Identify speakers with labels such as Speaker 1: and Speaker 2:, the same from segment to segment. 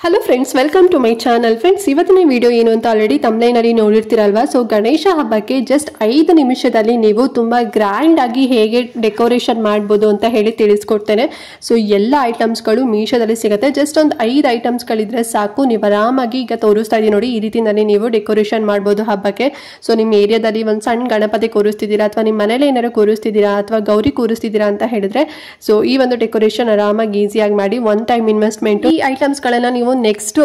Speaker 1: Hello friends, welcome to my channel. Friends, ಇವತ್ತಿನ video ಏನು ಅಂತ ಆಲ್ರೆಡಿ ತಮ್ಲೈನಲ್ಲಿ ನೋಡಿರ್ತೀರಲ್ವಾ. ಸೊ ಗಣೇಶ ಹಬ್ಬಕ್ಕೆ ಜಸ್ಟ್ 5 ನಿಮಿಷದಲ್ಲಿ ನೀವು ತುಂಬಾ ಗ್ರ್ಯಾಂಡ್ ಆಗಿ ಹೇಗೆ ಡೆಕೋರೇಷನ್ ಮಾಡ್ಬೋದು ಅಂತ ಹೇಳಿ ತಿಳಿಸ್ಕೊಡ್ತೇನೆ. ಸೊ ಎಲ್ಲ ಐಟಮ್ಸ್ಗಳು ಮೀಶೋದಲ್ಲಿ ಸಿಗುತ್ತೆ. ಜಸ್ಟ್ ಒಂದು 5 ಐಟಮ್ಸ್ಗಳಿದ್ರೆ ಸಾಕು, ನೀವು ಆರಾಮಾಗಿ ಈಗ ತೋರಿಸ್ತಾ ಇದ್ದೀನಿ ನೋಡಿ, ಈ ರೀತಿನಲ್ಲಿ ನೀವು ಡೆಕೋರೇಷನ್ ಮಾಡ್ಬೋದು ಹಬ್ಬಕ್ಕೆ. ಸೊ ನಿಮ್ಮ ಏರಿಯಾದಲ್ಲಿ ಒಂದು ಸಣ್ಣ ಗಣಪತಿ ಕೂರಿಸ್ತಿದ್ದೀರಾ, ಅಥವಾ ನಿಮ್ಮ ಮನೇಲಿ ಏನಾದ್ರು ಕೂರಿಸ್ತಿದ್ದೀರಾ, ಅಥವಾ ಗೌರಿ ಕೂರಿಸ್ತಿದ್ದೀರಾ ಅಂತ ಹೇಳಿದ್ರೆ ಸೊ ಈ ಒಂದು ಡೆಕೋರೇಷನ್ ಆರಾಮಾಗಿ ಈಸಿಯಾಗಿ ಮಾಡಿ, ಒನ್ ಟೈಮ್ ಇನ್ವೆಸ್ಟ್ಮೆಂಟ್. ಈ ಐಟಮ್ಸ್ಗಳನ್ನ ನೀವು ನೆಕ್ಸ್ಟ್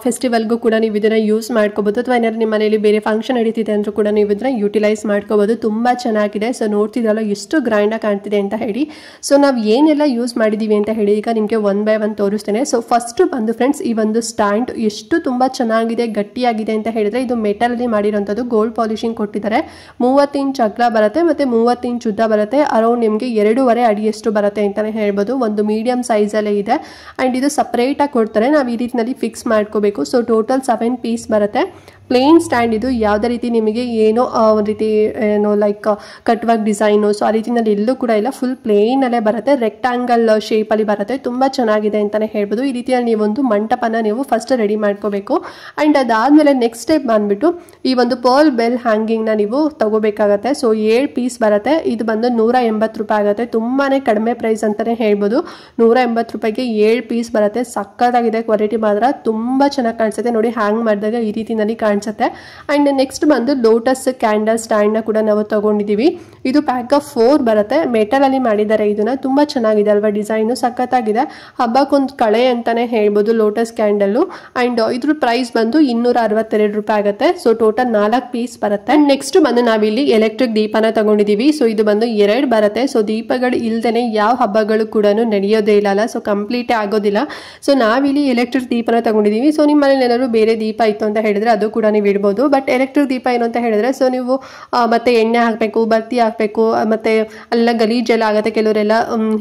Speaker 1: ಫೆಸ್ಟಿವಲ್ಗೂ ಕೂಡ ನೀವು ಇದನ್ನ ಯೂಸ್ ಮಾಡ್ಕೋಬಹುದು, ಅಥವಾ ಏನಾದ್ರು ನಿಮ್ಮ ಮನೆಯಲ್ಲಿ ಬೇರೆ ಫಂಕ್ಷನ್ ನಡೀತಿದೆ ಅಂದ್ರೂ ಕೂಡ ನೀವು ಇದನ್ನ ಯೂಟಿಲೈಸ್ ಮಾಡ್ಕೋಬಹುದು. ತುಂಬಾ ಚೆನ್ನಾಗಿದೆ. ಸೊ ನೋಡ್ತಿದ್ರಲ್ಲ ಎಷ್ಟು ಗ್ರ್ಯಾಂಡ್ ಆಗಿ ಕಾಣ್ತಿದೆ ಅಂತ ಹೇಳಿ. ಸೊ ನಾವು ಏನೆಲ್ಲ ಯೂಸ್ ಮಾಡಿದೀವಿ ಅಂತ ಹೇಳಿ ಈಗ ನಿಮಗೆ ಒನ್ ಬೈ ಒನ್ ತೋರಿಸ್ತೇನೆ. ಸೊ ಫಸ್ಟ್ ಬಂದು ಫ್ರೆಂಡ್ಸ್, ಈ ಒಂದು ಸ್ಟ್ಯಾಂಡ್ ಎಷ್ಟು ತುಂಬಾ ಚೆನ್ನಾಗಿದೆ, ಗಟ್ಟಿಯಾಗಿದೆ ಅಂತ ಹೇಳಿದ್ರೆ, ಇದು ಮೆಟಲ್ ಅಲ್ಲಿ ಮಾಡಿರುವಂತದ್ದು, ಗೋಲ್ಡ್ ಪಾಲಿಶಿಂಗ್ ಕೊಟ್ಟಿದ್ದಾರೆ. 30 ಇಂಚ್ ಅಗಲ ಬರುತ್ತೆ, ಮತ್ತೆ 30 ಇಂಚ್ ಉದ್ದ ಬರುತ್ತೆ. ಅರೌಂಡ್ ನಿಮಗೆ 2.5 ಅಡಿಯಷ್ಟು ಬರುತ್ತೆ ಅಂತಾನೆ ಹೇಳ್ಬೋದು. ಒಂದು ಮೀಡಿಯಂ ಸೈಜ್ ಅಲ್ಲೇ ಇದೆ. ಅಂಡ್ ಇದು ಸಪರೇಟ್ ಆಗಿ ಕೊಡ್ತಾರೆ, ನಾವು ಈ ರೀತಿನಲ್ಲಿ ಫಿಕ್ಸ್ ಮಾಡ್ಕೋಬೇಕು. ಸೊ ಟೋಟಲ್ 7 ಪೀಸ್ ಬರುತ್ತೆ. ಪ್ಲೇನ್ ಸ್ಟ್ಯಾಂಡ್ ಇದು. ಯಾವುದೇ ರೀತಿ ನಿಮಗೆ ಏನೋ ಒಂದು ರೀತಿ ಏನೋ like cut work design, so ಆ ರೀತಿನಲ್ಲಿ ಎಲ್ಲೂ ಕೂಡ ಇಲ್ಲ, ಫುಲ್ ಪ್ಲೇನ್ ಅಲ್ಲೇ ಬರುತ್ತೆ. ರೆಕ್ಟಾಂಗಲ್ ಶೇಪ್ ಅಲ್ಲಿ ಬರುತ್ತೆ. ತುಂಬಾ ಚೆನ್ನಾಗಿದೆ ಅಂತಾನೆ ಹೇಳ್ಬೋದು. ಈ ರೀತಿಯಲ್ಲಿ ನೀವೊಂದು ಮಂಟಪನ ನೀವು ಫಸ್ಟ್ ರೆಡಿ ಮಾಡ್ಕೋಬೇಕು. ಅಂಡ್ ಅದಾದ್ಮೇಲೆ ನೆಕ್ಸ್ಟ್ ಸ್ಟೆಪ್ ಬಂದ್ಬಿಟ್ಟು ಈ ಒಂದು ಪರ್ಲ್ ಬೆಲ್ ಹ್ಯಾಂಗಿಂಗ್ ನ ನೀವು ತಗೋಬೇಕಾಗತ್ತೆ. ಸೊ 7 ಪೀಸ್ ಬರುತ್ತೆ. ಇದು ಬಂದು 180 ರೂಪಾಯಿ ಆಗುತ್ತೆ. ತುಂಬಾನೇ ಕಡಿಮೆ ಪ್ರೈಸ್ ಅಂತಾನೆ ಹೇಳ್ಬೋದು. 180 ರೂಪಾಯಿಗೆ 7 ಪೀಸ್ ಬರುತ್ತೆ. ಸಕ್ಕತ್ತಾಗಿದೆ ಕ್ವಾಲಿಟಿ ಮಾತ್ರ, ತುಂಬಾ ಚೆನ್ನಾಗಿ ಕಾಣಿಸುತ್ತೆ ನೋಡಿ. ಹ್ಯಾಂಗ್ ಮಾಡಿದಾಗ ಈ ರೀತಿನಲ್ಲಿ ಕಾಣಿಸುತ್ತೆ. ಅಂಡ್ ನೆಕ್ಸ್ಟ್ ಬಂದು ಲೋಟಸ್ ಕ್ಯಾಂಡಲ್ ಸ್ಟ್ಯಾಂಡ್ ನ ಕೂಡ ನಾವು ತಗೊಂಡಿದೀವಿ. ಇದು ಪ್ಯಾಕ್ ಆಫ್ 4 ಬರುತ್ತೆ. ಮೆಟಲ್ ಅಲ್ಲಿ ಮಾಡಿದ್ದಾರೆ. ಇದನ್ನ ತುಂಬಾ ಚೆನ್ನಾಗಿದೆ ಅಲ್ವಾ, ಡಿಸೈನ್ ಸಖತ್ತಾಗಿದೆ. ಹಬ್ಬಕ್ಕೊಂದು ಕಳೆ ಅಂತಾನೆ ಹೇಳ್ಬೋದು ಲೋಟಸ್ ಕ್ಯಾಂಡಲ್. ಅಂಡ್ ಇದ್ರ ಪ್ರೈಸ್ ಬಂದು 262 ರೂಪಾಯಿ ಆಗುತ್ತೆ. ಸೊ ಟೋಟಲ್ 4 ಪೀಸ್ ಬರುತ್ತೆ. ಅಂಡ್ ನೆಕ್ಸ್ಟ್ ಬಂದು ನಾವಿಲ್ಲಿ ಎಲೆಕ್ಟ್ರಿಕ್ ದೀಪನ ತಗೊಂಡಿದೀವಿ. ಸೊ ಇದು ಬಂದು 2 ಬರುತ್ತೆ. ಸೊ ದೀಪಗಳು ಇಲ್ದೇನೆ ಯಾವ ಹಬ್ಬಗಳು ಕೂಡ ನಡೆಯೋದೇ ಇಲ್ಲ, ಸೊ ಕಂಪ್ಲೀಟ್ ಆಗೋದಿಲ್ಲ. ಸೊ ನಾವಿಲ್ಲಿ ಎಲೆಕ್ಟ್ರಿಕ್ ದೀಪನ ತಗೊಂಡಿದೀವಿ. ಸೊ ನಿಮ್ಮ ಮನೇಲಿ ಏನಾದ್ರು ಬೇರೆ ದೀಪ ಇತ್ತು ಅಂತ ಹೇಳಿದ್ರೆ ಅದು ಕೂಡ ನೀವು ಇಡ್ಬೋದು. ಬಟ್ ಎಲೆಕ್ಟ್ರಿಕ್ ದೀಪ ಏನು ಅಂತ ಹೇಳಿದ್ರೆ, ಸೊ ನೀವು ಮತ್ತೆ ಎಣ್ಣೆ ಹಾಕಬೇಕು, ಬತ್ತಿ ಹಾಕಬೇಕು, ಮತ್ತೆ ಅಲ್ಲೆಲ್ಲ ಗಲೀಜೆಲ್ಲ ಆಗುತ್ತೆ. ಕೆಲವರೆಲ್ಲ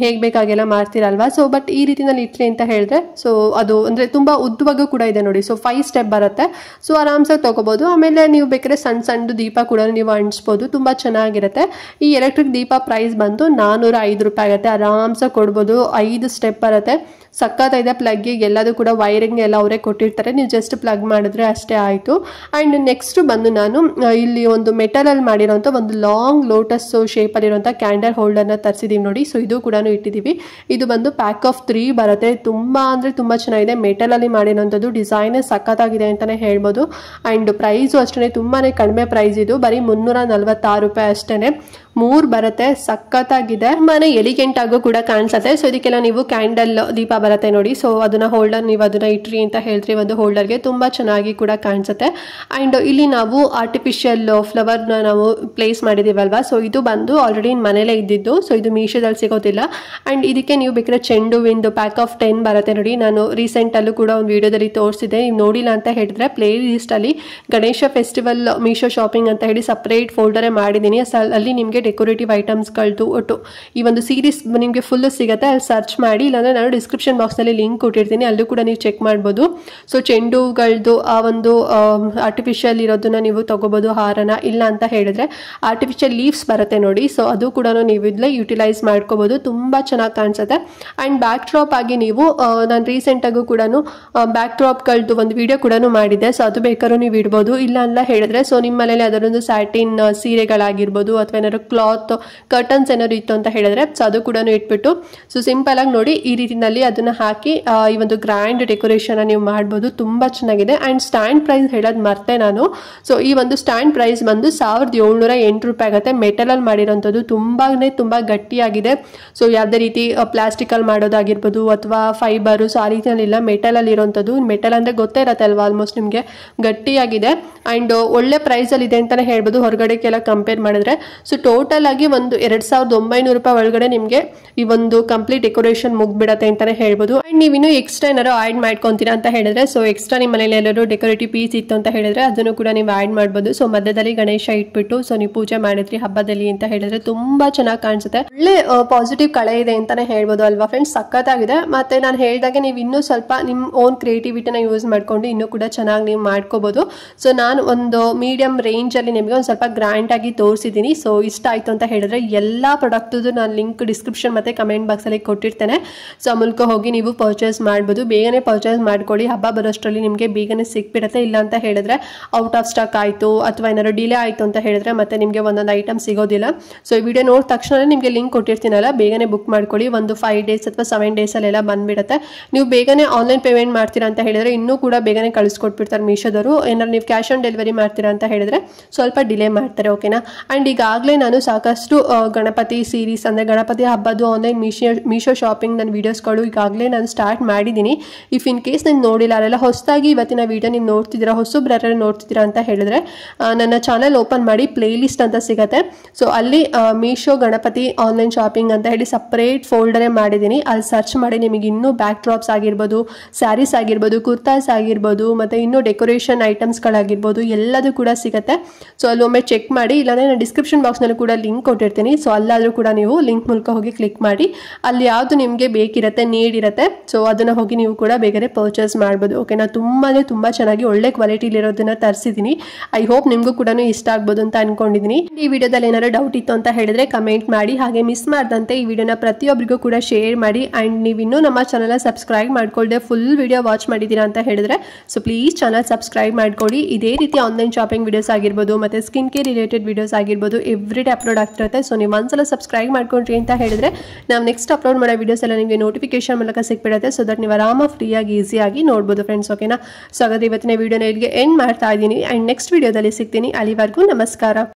Speaker 1: ಹೇಗೆ ಬೇಕಾಗೆಲ್ಲ ಮಾಡ್ತೀರಲ್ವಾ. ಸೊ ಬಟ್ ಈ ರೀತಿನಲ್ಲಿ ಇಟ್ರಿ ಅಂತ ಹೇಳಿದ್ರೆ, ಸೊ ಅದು ಅಂದ್ರೆ ತುಂಬಾ ಉದ್ದವಾಗೂ ಕೂಡ ಇದೆ ನೋಡಿ. ಸೊ 5 ಸ್ಟೆಪ್ ಬರುತ್ತೆ. ಸೊ ಆರಾಮ್ಸಾಗಿ ತಗೋಬಹುದು. ಆಮೇಲೆ ನೀವು ಬೇಕಾದ್ರೆ ಸಣ್ಣ ಸಣ್ಣ ದೀಪ ಕೂಡ ನೀವು ಅಂಟಿಸ್ಬೋದು. ತುಂಬಾ ಚೆನ್ನಾಗಿರುತ್ತೆ. ಈ ಎಲೆಕ್ಟ್ರಿಕ್ ದೀಪ ಪ್ರೈಸ್ ಬಂದು 405 ರೂಪಾಯಿ ಆಗುತ್ತೆ. ಆರಾಮ್ಸಾಗಿ ಕೊಡ್ಬೋದು. 5 ಸ್ಟೆಪ್ ಬರುತ್ತೆ. ಸಕ್ಕತ್ತಾಗಿದೆ. ಪ್ಲಗ್ಗಿಗೆ ಎಲ್ಲದೂ ಕೂಡ ವೈರಿಂಗ್ ಎಲ್ಲ ಅವರೇ ಕೊಟ್ಟಿರ್ತಾರೆ. ನೀವು ಜಸ್ಟ್ ಪ್ಲಗ್ ಮಾಡಿದ್ರೆ ಅಷ್ಟೇ ಆಯಿತು. ಆ್ಯಂಡ್ ನೆಕ್ಸ್ಟ್ ಬಂದು ನಾನು ಇಲ್ಲಿ ಒಂದು ಮೆಟಲಲ್ಲಿ ಮಾಡಿರೋಂಥ ಒಂದು ಲಾಂಗ್ ಲೋಟಸ್ ಶೇಪಲ್ಲಿರುವಂಥ ಕ್ಯಾಂಡಲ್ ಹೋಲ್ಡರ್ನ ತರಿಸಿದ್ದೀವಿ ನೋಡಿ. ಸೊ ಇದು ಕೂಡ ಇಟ್ಟಿದ್ದೀವಿ. ಇದು ಬಂದು ಪ್ಯಾಕ್ ಆಫ್ 3 ಬರುತ್ತೆ. ತುಂಬ ಅಂದರೆ ತುಂಬ ಚೆನ್ನಾಗಿದೆ. ಮೆಟಲಲ್ಲಿ ಮಾಡಿರೋಂಥದ್ದು, ಡಿಸೈನೇ ಸಕ್ಕತ್ತಾಗಿದೆ ಅಂತಲೇ ಹೇಳ್ಬೋದು. ಆ್ಯಂಡ್ ಪ್ರೈಸು ಅಷ್ಟೇ ತುಂಬಾ ಕಡಿಮೆ ಪ್ರೈಸ್. ಇದು ಬರೀ 346 ರೂಪಾಯಿ ಅಷ್ಟೇ. 3 ಬರುತ್ತೆ. ಸಕ್ಕತ್ತಾಗಿದೆ. ತುಂಬಾನೇ ಎಲಿಗೆಂಟ್ ಆಗೋ ಕೂಡ ಕಾಣಿಸುತ್ತೆ. ಸೊ ಇದಕ್ಕೆಲ್ಲ ನೀವು ಕ್ಯಾಂಡಲ್ ದೀಪ ಬರುತ್ತೆ ನೋಡಿ. ಸೊ ಅದನ್ನ ಹೋಲ್ಡರ್ ನೀವು ಅದನ್ನ ಇಟ್ರಿ ಅಂತ ಹೇಳ್ತೀವಿ ಒಂದು ಹೋಲ್ಡರ್ಗೆ, ತುಂಬಾ ಚೆನ್ನಾಗಿ ಕೂಡ ಕಾಣಿಸುತ್ತೆ. ಅಂಡ್ ಇಲ್ಲಿ ನಾವು ಆರ್ಟಿಫಿಷಿಯಲ್ ಫ್ಲವರ್ ನಾವು ಪ್ಲೇಸ್ ಮಾಡಿದೀವಲ್ವಾ. ಸೊ ಇದು ಬಂದು ಆಲ್ರೆಡಿ ಮನೇಲೆ ಇದ್ದಿದ್ದು. ಸೊ ಇದು ಮೀಶೋದಲ್ಲಿ ಸಿಗೋದಿಲ್ಲ. ಅಂಡ್ ಇದಕ್ಕೆ ನೀವು ಬೇಕಾದ್ರೆ ಚೆಂಡು ಹೂವಿಂದು ಪ್ಯಾಕ್ ಆಫ್ 10 ಬರುತ್ತೆ ನೋಡಿ. ನಾನು ರೀಸೆಂಟ್ ಅಲ್ಲೂ ಕೂಡ ಒಂದು ವಿಡಿಯೋದಲ್ಲಿ ತೋರಿಸಿದೆ. ನೀವು ನೋಡಿಲ್ಲ ಅಂತ ಹೇಳಿದ್ರೆ ಪ್ಲೇ ಲಿಸ್ಟ್ ಅಲ್ಲಿ ಗಣೇಶ ಫೆಸ್ಟಿವಲ್ ಮೀಶೋ ಶಾಪಿಂಗ್ ಅಂತ ಹೇಳಿ ಸಪರೇಟ್ ಫೋಲ್ಡರೇ ಮಾಡಿದ್ದೀನಿ. ಅಲ್ಲಿ ನಿಮಗೆ ಡೆಕೋರೇಟಿವ್ ಐಟಮ್ಸ್ಗಳದ್ದು ಒಟ್ಟು ಈ ಒಂದು ಸೀರೀಸ್ ನಿಮಗೆ ಫುಲ್ ಸಿಗುತ್ತೆ. ಅಲ್ಲಿ ಸರ್ಚ್ ಮಾಡಿ, ಇಲ್ಲಾಂದ್ರೆ ನಾನು ಡಿಸ್ಕ್ರಿಪ್ಷನ್ ಬಾಕ್ಸ್ನಲ್ಲಿ ಲಿಂಕ್ ಕೊಟ್ಟಿರ್ತೀನಿ, ಅಲ್ಲೂ ಕೂಡ ನೀವು ಚೆಕ್ ಮಾಡ್ಬೋದು. ಸೊ ಚೆಂಡುಗಳದ್ದು ಆ ಒಂದು ಆರ್ಟಿಫಿಷಿಯಲ್ ಇರೋದನ್ನ ನೀವು ತಗೋಬಹುದು ಹಾರನ. ಇಲ್ಲ ಅಂತ ಹೇಳಿದ್ರೆ ಆರ್ಟಿಫಿಷಿಯಲ್ ಲೀವ್ಸ್ ಬರುತ್ತೆ ನೋಡಿ. ಸೊ ಅದು ಕೂಡ ನೀವು ಇದ್ಲೇ ಯುಟಿಲೈಸ್ ಮಾಡ್ಕೋಬಹುದು. ತುಂಬಾ ಚೆನ್ನಾಗಿ ಕಾಣಿಸುತ್ತೆ. ಅಂಡ್ ಬ್ಯಾಕ್ ಡ್ರಾಪ್ ಆಗಿ ನೀವು ನಾನು ರೀಸೆಂಟ್ ಆಗು ಕೂಡ ಬ್ಯಾಕ್ ಡ್ರಾಪ್ಗಳದ್ದು ಒಂದು ವಿಡಿಯೋ ಕೂಡ ಮಾಡಿದ್ದೆ. ಸೊ ಅದು ಬೇಕಾದ್ರೂ ನೀವು ಇಡ್ಬೋದು. ಇಲ್ಲ ಅಂತ ಹೇಳಿದ್ರೆ ಸೊ ನಿಮ್ಮ ಮನೇಲಿ ಅದರೊಂದು ಸ್ಯಾಟಿನ್ ಸೀರೆಗಳಾಗಿರ್ಬೋದು, ಅಥವಾ ಏನಾದ್ರು ಕ್ಲಾತ್ ಕರ್ಟನ್ಸ್ ಏನಾದ್ರು ಇತ್ತು ಅಂತ ಹೇಳಿದ್ರೆ ಸೊ ಅದು ಕೂಡ ಇಟ್ಬಿಟ್ಟು ಸೊ ಸಿಂಪಲ್ ಆಗಿ ನೋಡಿ ಈ ರೀತಿನಲ್ಲಿ ಅದನ್ನ ಹಾಕಿ ಈ ಒಂದು ಗ್ರ್ಯಾಂಡ್ ಡೆಕೋರೇಷನ್ ನೀವು ಮಾಡ್ಬೋದು. ತುಂಬಾ ಚೆನ್ನಾಗಿದೆ. ಅಂಡ್ ಸ್ಟ್ಯಾಂಡ್ ಪ್ರೈಸ್ ಹೇಳೋದು ಮರ್ತೆ ನಾನು. ಸೊ ಈ ಒಂದು ಸ್ಟ್ಯಾಂಡ್ ಪ್ರೈಸ್ ಬಂದು 1708 ರೂಪಾಯಿ ಆಗುತ್ತೆ. ಮೆಟಲ್ ಅಲ್ಲಿ ಮಾಡಿರೋಂಥದ್ದು, ತುಂಬಾ ಗಟ್ಟಿಯಾಗಿದೆ. ಸೊ ಯಾವುದೇ ರೀತಿ ಪ್ಲಾಸ್ಟಿಕ್ ಅಲ್ಲಿ ಮಾಡೋದಾಗಿರ್ಬೋದು ಅಥವಾ ಫೈಬರ್, ಸೊ ಆ ರೀತಿಯಲ್ಲಿ ಇಲ್ಲ, ಮೆಟಲ್ ಅಲ್ಲಿ ಇರೋಂಥದ್ದು. ಮೆಟಲ್ ಅಂದ್ರೆ ಗೊತ್ತೇ ಇರತ್ತೆ ಅಲ್ವಾ, ಆಲ್ಮೋಸ್ಟ್ ನಿಮಗೆ ಗಟ್ಟಿಯಾಗಿದೆ. ಅಂಡ್ ಒಳ್ಳೆ ಪ್ರೈಸ್ ಅಲ್ಲಿ ಇದೆ ಅಂತಾನೆ ಹೇಳ್ಬೋದು ಹೊರಗಡೆಗೆಲ್ಲ ಕಂಪೇರ್ ಮಾಡಿದ್ರೆ. ಸೊ ಟೋಟಲ್ ಆಗಿ ಒಂದು 2900 ರೂಪಾಯಿ ಒಳಗಡೆ ನಿಮಗೆ ಈ ಒಂದು ಕಂಪ್ಲೀಟ್ ಡೆಕೋರೇಷನ್ ಮುಗ್ಬಿಡತ್ತೆ ಅಂತಾನೆ ಹೇಳ್ಬೋದು. ಅಂಡ್ ನೀವು ಇನ್ನೂ ಎಕ್ಸ್ಟ್ರಾ ಏನಾದ್ರು ಆಡ್ ಮಾಡ್ಕೊಂತೀರಾ ಅಂತ ಹೇಳಿದ್ರೆ, ಸೊ ಎಕ್ಸ್ಟ್ರಾ ನಿಮ್ಮ ಮನೇಲಿ ಎಲ್ಲರೂ ಡೆಕೋರೇಟಿವ್ ಪೀಸ್ ಇತ್ತು ಅಂತ ಹೇಳಿದ್ರೆ ಅದನ್ನು ಕೂಡ ನೀವು ಆಡ್ ಮಾಡ್ಬೋದು. ಸೊ ಮಧ್ಯದಲ್ಲಿ ಗಣೇಶ ಇಟ್ಬಿಟ್ಟು ಸೊ ನೀವು ಪೂಜೆ ಮಾಡಿದ್ರಿ ಹಬ್ಬದಲ್ಲಿ ಅಂತ ಹೇಳಿದ್ರೆ ತುಂಬಾ ಚೆನ್ನಾಗಿ ಕಾಣಿಸುತ್ತೆ. ಒಳ್ಳೆ ಪಾಸಿಟಿವ್ ಕಳೆ ಇದೆ ಅಂತಾನೆ ಹೇಳ್ಬೋದು ಅಲ್ವಾ ಫ್ರೆಂಡ್ಸ್. ಸಖತ್ತಾಗಿದೆ. ಮತ್ತೆ ನಾನು ಹೇಳಿದಾಗೆ ನೀವು ಇನ್ನೂ ಸ್ವಲ್ಪ ನಿಮ್ಮ ಓನ್ ಕ್ರಿಯೇಟಿವಿಟಿನ ಯೂಸ್ ಮಾಡ್ಕೊಂಡು ಇನ್ನೂ ಕೂಡ ಚೆನ್ನಾಗಿ ನೀವು ಮಾಡ್ಕೋಬಹುದು. ಸೊ ನಾನು ಒಂದು ಮೀಡಿಯಂ ರೇಂಜ್ ಅಲ್ಲಿ ನಿಮಗೆ ಒಂದು ಸ್ವಲ್ಪ ಗ್ರ್ಯಾಂಡ್ ಆಗಿ ತೋರಿಸಿದ್ದೀನಿ. ಸೊ ಇಷ್ಟ ಆಯ್ತು ಅಂತ ಹೇಳಿದ್ರೆ ಎಲ್ಲ ಪ್ರಾಡಕ್ಟ್ ನಾನು ಲಿಂಕ್ ಡಿಸ್ಕ್ರಿಪ್ಷನ್ ಮತ್ತೆ ಕಮೆಂಟ್ ಬಾಕ್ಸ್ ಅಲ್ಲಿ ಕೊಟ್ಟಿರ್ತೇನೆ. ಸೊ ಮೂಲಕ ಹೋಗಿ ಹೋಗಿ ನೀವು ಪರ್ಚೇಸ್ ಮಾಡ್ಬೋದು. ಬೇಗನೆ ಪರ್ಚೇಸ್ ಮಾಡ್ಕೊಳ್ಳಿ, ಹಬ್ಬ ಬರೋಷ್ಟರಲ್ಲಿ ನಿಮಗೆ ಬೇಗನೆ ಸಿಕ್ಬಿಡುತ್ತೆ. ಇಲ್ಲ ಅಂತ ಹೇಳಿದ್ರೆ ಔಟ್ ಆಫ್ ಸ್ಟಾಕ್ ಆಯಿತು ಅಥವಾ ಏನಾದ್ರು ಡಿಲೇ ಆಯಿತು ಅಂತ ಹೇಳಿದ್ರೆ ಮತ್ತೆ ನಿಮಗೆ ಒಂದೊಂದು ಐಟಮ್ ಸಿಗೋದಿಲ್ಲ. ಸೊ ಈ ವಿಡಿಯೋ ನೋಡಿದ ತಕ್ಷಣ ನಿಮಗೆ ಲಿಂಕ್ ಕೊಟ್ಟಿರ್ತೀನಲ್ಲ, ಬೇಗನೆ ಬುಕ್ ಮಾಡ್ಕೊಳ್ಳಿ. ಒಂದು 5 days ಅಥವಾ 7 days ಅಲ್ಲೆಲ್ಲ ಬಂದ್ಬಿಡುತ್ತೆ. ನೀವು ಬೇಗನೆ ಆನ್ಲೈನ್ ಪೇಮೆಂಟ್ ಮಾಡ್ತೀರಾ ಅಂತ ಹೇಳಿದ್ರೆ ಇನ್ನೂ ಕೂಡ ಬೇಗನೆ ಕಳಿಸ್ಕೊಟ್ಬಿಡ್ತಾರೆ ಮೀಶೋದವರು. ಏನಾದ್ರು ನೀವು ಕ್ಯಾಶ್ ಆನ್ ಡೆಲಿವರಿ ಮಾಡ್ತೀರಾ ಅಂತ ಹೇಳಿದ್ರೆ ಸ್ವಲ್ಪ ಡಿಲೇ ಮಾಡ್ತಾರೆ, ಓಕೆನಾ. ಆ್ಯಂಡ್ ಈಗಾಗಲೇ ನಾನು ಸಾಕಷ್ಟು ಗಣಪತಿ ಸೀರೀಸ್ ಅಂದರೆ ಗಣಪತಿ ಹಬ್ಬದ್ದು ಆನ್ಲೈನ್ ಮೀಶೋ ಶಾಪಿಂಗ್ ನನ್ನ ವೀಡಿಯೋಸ್ಗಳು ಈಗಾಗಲೇ ನಾನು ಸ್ಟಾರ್ಟ್ ಮಾಡಿದ್ದೀನಿ. ಇಫ್ ಇನ್ ಕೇಸ್ ನೀವು ನೋಡಿಲ್ಲ ಅಲ್ಲ, ಹೊಸದಾಗಿ ಇವತ್ತಿನ ವೀಡಿಯೋ ನೀವು ನೋಡ್ತಿದ್ದೀರಾ, ಹೊಸಬ್ರು ನೋಡ್ತಿದ್ದೀರಾ ಅಂತ ಹೇಳಿದ್ರೆ ನನ್ನ ಚಾನಲ್ ಓಪನ್ ಮಾಡಿ ಪ್ಲೇ ಲಿಸ್ಟ್ ಅಂತ ಸಿಗುತ್ತೆ. ಸೊ ಅಲ್ಲಿ ಮೀಶೋ ಗಣಪತಿ ಆನ್ಲೈನ್ ಶಾಪಿಂಗ್ ಅಂತ ಹೇಳಿ ಸಪ್ರೇಟ್ ಫೋಲ್ಡರೇ ಮಾಡಿದ್ದೀನಿ. ಅಲ್ಲಿ ಸರ್ಚ್ ಮಾಡಿ ನಿಮಗೆ ಇನ್ನೂ ಬ್ಯಾಕ್ ಡ್ರಾಪ್ಸ್ ಆಗಿರ್ಬೋದು, ಸ್ಯಾರೀಸ್ ಆಗಿರ್ಬೋದು, ಕುರ್ತಾಸ್ ಆಗಿರ್ಬೋದು, ಮತ್ತು ಇನ್ನೂ ಡೆಕೋರೇಷನ್ ಐಟಮ್ಸ್ಗಳಾಗಿರ್ಬೋದು ಎಲ್ಲದೂ ಕೂಡ ಸಿಗುತ್ತೆ. ಸೊ ಅಲ್ಲಿ ಒಮ್ಮೆ ಚೆಕ್ ಮಾಡಿ, ಇಲ್ಲಾಂದರೆ ನಾನು ಡಿಸ್ಕ್ರಿಪ್ಷನ್ ಬಾಕ್ಸ್ನಲ್ಲಿ ಕೂಡ ಲಿಂಕ್ ಕೊಟ್ಟಿರ್ತೀನಿ. ಸೊ ಅಲ್ಲಾದರೂ ಕೂಡ ನೀವು ಲಿಂಕ್ ಮೂಲಕ ಹೋಗಿ ಕ್ಲಿಕ್ ಮಾಡಿ ಅಲ್ಲಿ ಯಾವುದು ನಿಮಗೆ ಬೇಕಿರುತ್ತೆ, ನೀಡ್ ಇರುತ್ತೆ, ಸೊ ಅದನ್ನು ಹೋಗಿ ನೀವು ಕೂಡ ಬೇಗನೆ ಪರ್ಚೇಸ್ ಮಾಡ್ಬೋದು, ಓಕೆನಾ. ತುಂಬ ಚೆನ್ನಾಗಿ ಒಳ್ಳೆ ಕ್ವಾಲಿಟಿಲಿರೋದನ್ನ ತರಿಸಿದ್ದೀನಿ. ಐ ಹೋಪ್ ನಿಮಗೂ ಕೂಡ ಇಷ್ಟ ಆಗ್ಬೋದು ಅಂತ ಅನ್ಕೊಂಡಿದ್ದೀನಿ. ಈ ವಿಡಿಯೋದಲ್ಲಿ ಏನಾದ್ರು ಡೌಟ್ ಇತ್ತು ಅಂತ ಹೇಳಿದ್ರೆ ಕಮೆಂಟ್ ಮಾಡಿ, ಹಾಗೆ ಮಿಸ್ ಮಾಡ್ದಂತೆ ಈ ವಿಡಿಯೋನ ಪ್ರತಿಯೊಬ್ಬರಿಗೂ ಕೂಡ ಶೇರ್ ಮಾಡಿ. ಆ್ಯಂಡ್ ನೀವು ಇನ್ನೂ ನಮ್ಮ ಚಾನಲ್ನ ಸಬ್ಸ್ಕ್ರೈಬ್ ಮಾಡ್ಕೊಳ್ಳದೆ ಫುಲ್ ವಿಡಿಯೋ ವಾಚ್ ಮಾಡಿದ್ದೀರಾ ಅಂತ ಹೇಳಿದ್ರೆ ಸೊ ಪ್ಲೀಸ್ ಚಾನಲ್ ಸಬ್ಸ್ಕ್ರೈಬ್ ಮಾಡ್ಕೊಳ್ಳಿ. ಇದೇ ರೀತಿ ಆನ್ಲೈನ್ ಶಾಪಿಂಗ್ ವಿಡಿಯೋಸ್ ಆಗಿರ್ಬೋದು ಮತ್ತು ಸ್ಕಿನ್ ಕೇರ್ ರಿಲೇಟೆಡ್ ವಿಡಿಯೋಸ್ ಆಗಿರ್ಬೋದು ಎವ್ರಿ ಡೇ ಅಪ್ಲೋಡ್ ಆಗ್ತಿರುತ್ತೆ. ಸೊ ನೀವು ಒಂದ್ಸಲ ಸಬ್ಸ್ಕ್ರೈಬ್ ಮಾಡ್ಕೊಂಡ್ರಿ ಅಂತ ಹೇಳಿದ್ರೆ ನಾವು ನೆಕ್ಸ್ಟ್ ಅಪ್ಲೋಡ್ ಮಾಡೋ ವಿಡಿಯೋಸ್ ಎಲ್ಲ ನಿಮಗೆ ನೋಟಿಫಿಕೇಶನ್ ಮೂಲಕ ಸಿಕ್ಬಿಡುತ್ತೆ. ಸೊ ದಟ್ ನೀವು ಆರಾಮ ಫ್ರೀಯಾಗಿ ಈಸಿಯಾಗಿ ನೋಡ್ಬೋದು ಫ್ರೆಂಡ್ಸ್, ಓಕೆನಾ. ಸೊ ಹಾಗಾದ್ರೆ ಇವತ್ತಿನ ವಿಡಿಯೋನ ಇಲ್ಲಿಗೆ ಎಂಡ್ ಮಾಡ್ತಾ ಇದ್ದೀನಿ. ಆ್ಯಂಡ್ ನೆಕ್ಸ್ಟ್ ವಿಡಿಯೋದಲ್ಲಿ ಸಿಗ್ತೀನಿ. ಅಲ್ಲಿವರೆಗೂ ನಮಸ್ಕಾರ.